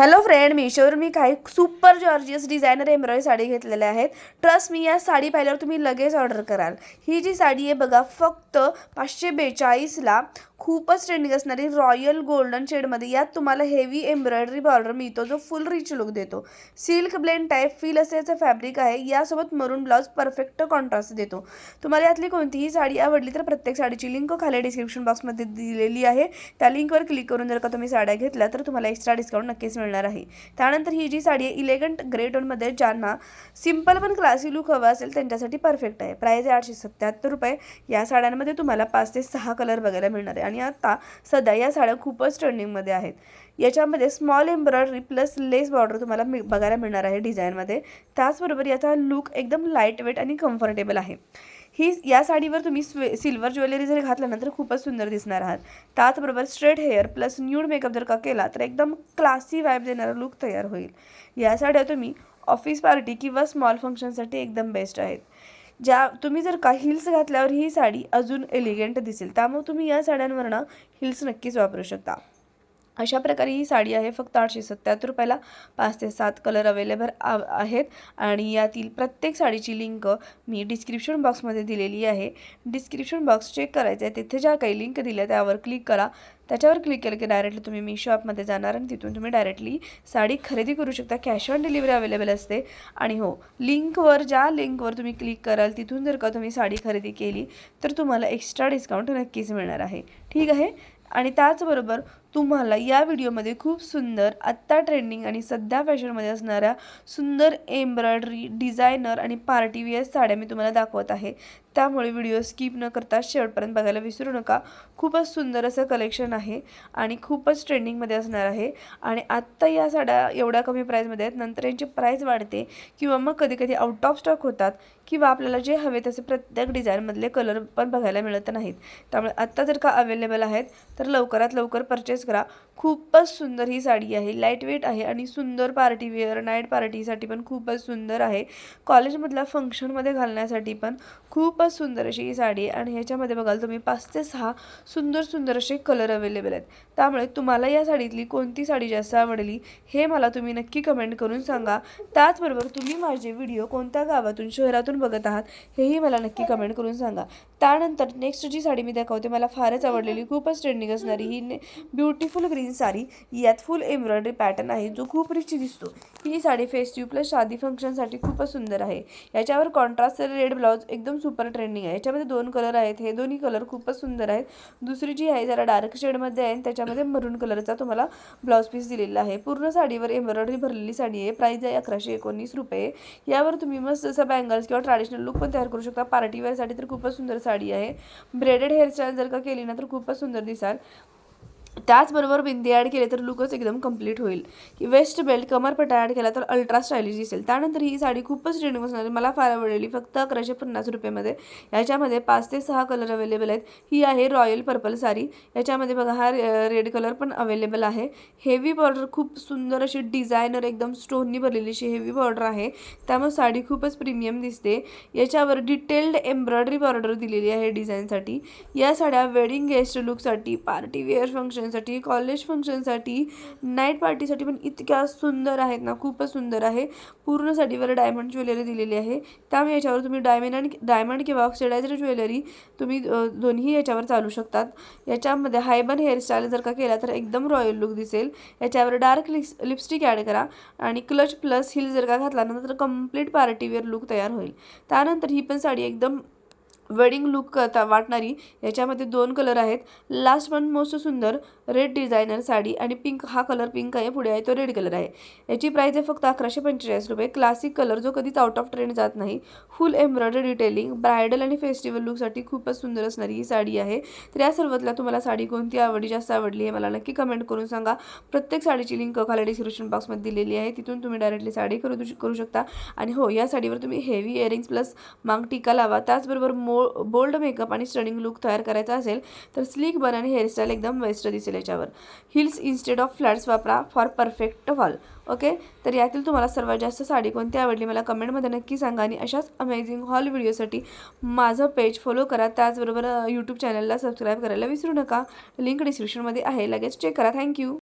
Hello friend, मीशोवर मी काही super gorgeous designer embroidery sari घेतलेल्या आहेत. ट्रस्ट मी, या साडी पाहिल्यावर तुम्ही लगेच ऑर्डर कराल. ही जी साडी आहे बघा, फक्त 542ला खूपच ट्रेंडिंग असणारी रॉयल गोल्डन शेडमध्ये यात तुम्हाला हेवी एम्ब्रॉयडरी बॉर्डर मिळतो, जो फुल रिच लुक देतो. सिल्क ब्लेंड टाईप फील असल्याचं फॅब्रिक आहे. यासोबत मरून ब्लाउज परफेक्ट कॉन्ट्रास्ट देतो. तुम्हाला यातली कोणतीही साडी आवडली तर प्रत्येक साडीची लिंक खाली डिस्क्रिप्शन बॉक्समध्ये दिलेली आहे. त्या लिंकवर क्लिक करून जर का तुम्ही साड्या घेतल्या तर तुम्हाला एक्स्ट्रा डिस्काउंट नक्कीच मिळणार आहे. त्यानंतर ही जी साडी आहे इलेगंट ग्रे टोनमध्ये, ज्यांना सिंपल पण क्लासी लुक हवा असेल त्यांच्यासाठी परफेक्ट आहे. प्राइस आहे 877 रुपये. या साड्यांमध्ये तुम्हाला 5 ते 6 कलर बघायला मिळणार आहे आणि आता सध्या या साड्या खूपच ट्रेंडिंगमध्ये आहेत. याच्यामध्ये स्मॉल एम्ब्रॉयडरी प्लस लेस बॉर्डर तुम्हाला बघायला मिळणार आहे डिझाईनमध्ये. त्याचबरोबर याचा लुक एकदम लाईट वेट आणि कम्फर्टेबल आहे. या साडीवर तुम्ही सिल्वर ज्वेलरी जर घातल्यानंतर खूपच सुंदर दिसणार आहात. त्याचबरोबर straight hair plus nude makeup जर का केला तर एकदम क्लासी वाईब देणारा लुक तयार होईल. या साड्या तुम्ही ऑफिस पार्टी किंवा स्मॉल फंक्शनसाठी एकदम बेस्ट आहेत. तुम्ही जर का हिल्स घातल्यावर ही साडी अजून एलिगंट दिसेल, त्यामुळे तुम्ही या साड्यांवरनं हिल्स नक्कीच वापरू शकता. अशा प्रकारे ही साडी आहे फक्त 877 रुपयाला. 5 ते 7 कलर अवेलेबल आहेत आणि यातील प्रत्येक साडीची लिंक मी डिस्क्रिप्शन बॉक्समध्ये दिलेली आहे. डिस्क्रिप्शन बॉक्स चेक करायचं आहे, तिथे ज्या काही लिंक दिल्या त्यावर क्लिक करा. त्याच्यावर क्लिक केलं की डायरेक्टली तुम्ही मीशो ॲपमध्ये जाणार आणि तिथून तुम्ही डायरेक्टली साडी खरेदी करू शकता. कॅश ऑन डिलिव्हरी अवेलेबल असते. आणि हो, ज्या लिंकवर तुम्ही क्लिक कराल तिथून जर का तुम्ही साडी खरेदी केली तर तुम्हाला एक्स्ट्रा डिस्काउंट नक्कीच मिळणार आहे. ठीक आहे. आणि त्याचबरोबर तुम्हाला या व्हिडिओमध्ये खूप सुंदर आत्ता ट्रेंडिंग आणि सध्या फॅशनमध्ये असणाऱ्या सुंदर एम्ब्रॉयडरी डिझायनर आणि पार्टीवेअर साड्या मी तुम्हाला दाखवत आहे. त्यामुळे व्हिडिओ स्किप न करता शेवटपर्यंत बघायला विसरू नका. खूपच सुंदर असं कलेक्शन आहे आणि खूपच ट्रेंडिंगमध्ये असणार आहे. आणि आत्ता या साड्या एवढ्या कमी प्राईजमध्ये आहेत, नंतर यांची प्राईज वाढते किंवा मग कधी कधी आउट ऑफ स्टॉक होतात किंवा आपल्याला जे हवे तसे प्रत्येक डिझाईनमधले कलर पण बघायला मिळत नाहीत. त्यामुळे आत्ता जर का अवेलेबल आहेत तर लवकरात लवकर परचेस करा. खूपच सुंदर ही साडी आहे. लाईट वेट आहे आणि सुंदर पार्टीवेअर नाईट पार्टीसाठी पण खूपच सुंदर आहे. कॉलेजमधल्या फंक्शनमध्ये घालण्यासाठी पण खूपच सुंदर अशी ही साडी आहे. आणि ह्याच्यामध्ये बघाल तुम्ही 5 ते 6 सुंदर सुंदर असे कलर अवेलेबल आहेत. त्यामुळे तुम्हाला या साडीतली कोणती साडी जास्त आवडली हे मला तुम्ही नक्की कमेंट करून सांगा. त्याचबरोबर तुम्ही माझे व्हिडिओ कोणत्या गावातून शहरातून बघत आहात हेही मला नक्की कमेंट करून सांगा. त्यानंतर नेक्स्ट जी साडी मी दाखवते मला फारच आवडलेली, खूपच ट्रेंडिंग असणारी ही ब्युटिफुल ग्रीन साडी. यात फुल एम्ब्रॉयडरी पॅटर्न आहे जो खूप रिच दिसतो. ही साडी फेस्टिव्ह प्लस शादी फंक्शनसाठी खूपच सुंदर आहे. याच्यावर कॉन्ट्रास्ट रेड ब्लाउज एकदम सुपर ट्रेंडिंग आहे. याच्यामध्ये 2 कलर आहेत. हे दोन्ही कलर खूपच सुंदर आहेत. दुसरी जी आहे जरा डार्क शेडमध्ये आहे आणि त्याच्यामध्ये मरून कलरचा तुम्हाला ब्लाउज पीस दिलेला आहे. पूर्ण साडीवर एम्ब्रॉयडरी भरलेली साडी आहे. प्राइस आहे 1119 रुपये. यावर तुम्ही मस्त असं बँगल्स किंवा ट्रॅडिशनल लुक पण तयार करू शकता. पार्टीवेअरसाठी तर खूपच सुंदर साडी आहे. ब्रेडेड हेअरस्टाईल जर का केली ना तर खूपच सुंदर दिसाल. त्याचबरोबर बिंदी ॲड केले तर लुकच एकदम कंप्लीट होईल. की वेस्ट बेल्ट कमरपट्टा ॲड केला तर अल्ट्रा स्टायलिश दिसेल. त्यानंतर ही साडी खूपच ट्रेंडिंग असणार, मला फार आवडलेली, फक्त 1150 रुपयेमध्ये. याच्यामध्ये 5 ते 6 कलर अवेलेबल आहेत. ही आहे रॉयल पर्पल साडी. याच्यामध्ये बघा हा रेड कलर पण अवेलेबल आहे. हेवी बॉर्डर, खूप सुंदर अशी डिझायनर एकदम स्टोननी भरलेली अशी हेवी बॉर्डर आहे. त्यामुळे साडी खूपच प्रीमियम दिसते. याच्यावर डिटेल्ड एम्ब्रॉयडरी बॉर्डर दिलेली आहे डिझाईनसाठी. या साड्या वेडिंग गेस्ट लुकसाठी, पार्टीवेअर फंक्शनसाठी, कॉलेज फंक्शनसाठी, नाईट पार्टीसाठी पण इतक्या सुंदर आहेत ना, खूपच सुंदर आहे. पूर्ण साडीवर डायमंड ज्वेलरी दिलेली आहे. त्यामुळे याच्यावर तुम्ही डायमंड किंवा ऑक्सिडायझर ज्वेलरी तुम्ही दोन्ही याच्यावर चालू शकतात. याच्यामध्ये हायबन हेअरस्टाईल जर का केला तर एकदम रॉयल लुक दिसेल. याच्यावर डार्क लिपस्टिक ॲड करा आणि क्लच प्लस हिल जर का घातला ना तर कम्प्लीट पार्टीवेअर लुक तयार होईल. त्यानंतर ही पण साडी एकदम वेडिंग लुक वाटणारी. याच्यामध्ये 2 कलर आहेत. लास्ट पण मोस्ट सुंदर रेड डिझायनर साडी आणि पिंक, हा कलर पिंक आहे, पुढे आहे तो रेड कलर आहे. याची प्राइस आहे फक्त 1145 रुपये. क्लासिक कलर जो कधीच आउट ऑफ ट्रेंड जात नाही. फुल एम्ब्रॉयडरी डिटेलिंग, ब्रायडल आणि फेस्टिवल लुकसाठी खूपच सुंदर असणारी ही साडी आहे. तर या सर्वातल्या तुम्हाला साडी कोणती आवडली, जास्त आवडली हे मला नक्की कमेंट करून सांगा. प्रत्येक साडीची लिंक खाली डिस्क्रिप्शन बॉक्समध्ये दिलेली आहे, तिथून तुम्ही डायरेक्टली साडी करू शकता. आणि हो, या साडीवर तुम्ही हेवी इयरिंग्स प्लस मांग टिका लावा. त्याचबरोबर बोल्ड मेकअप आणि स्टनिंग लुक तयार करायचा असेल तर स्लीक बन आणि हेअरस्टाईल एकदम बेस्ट दिसेल. याच्यावर हिल्स इन्स्टेड ऑफ फ्लॅट्स वापरा फॉर परफेक्ट फॉल. ओके, तर यातील तुम्हाला सर्वात जास्त साडी कोणती आवडली मला कमेंटमध्ये नक्की सांगा. आणि अशाच अमेझिंग हॉल व्हिडिओसाठी माझं पेज फॉलो करा. त्याचबरोबर यूट्यूब चॅनलला सबस्क्राईब करायला विसरू नका. लिंक डिस्क्रिप्शनमध्ये आहे, लगेच चेक करा. थँक्यू.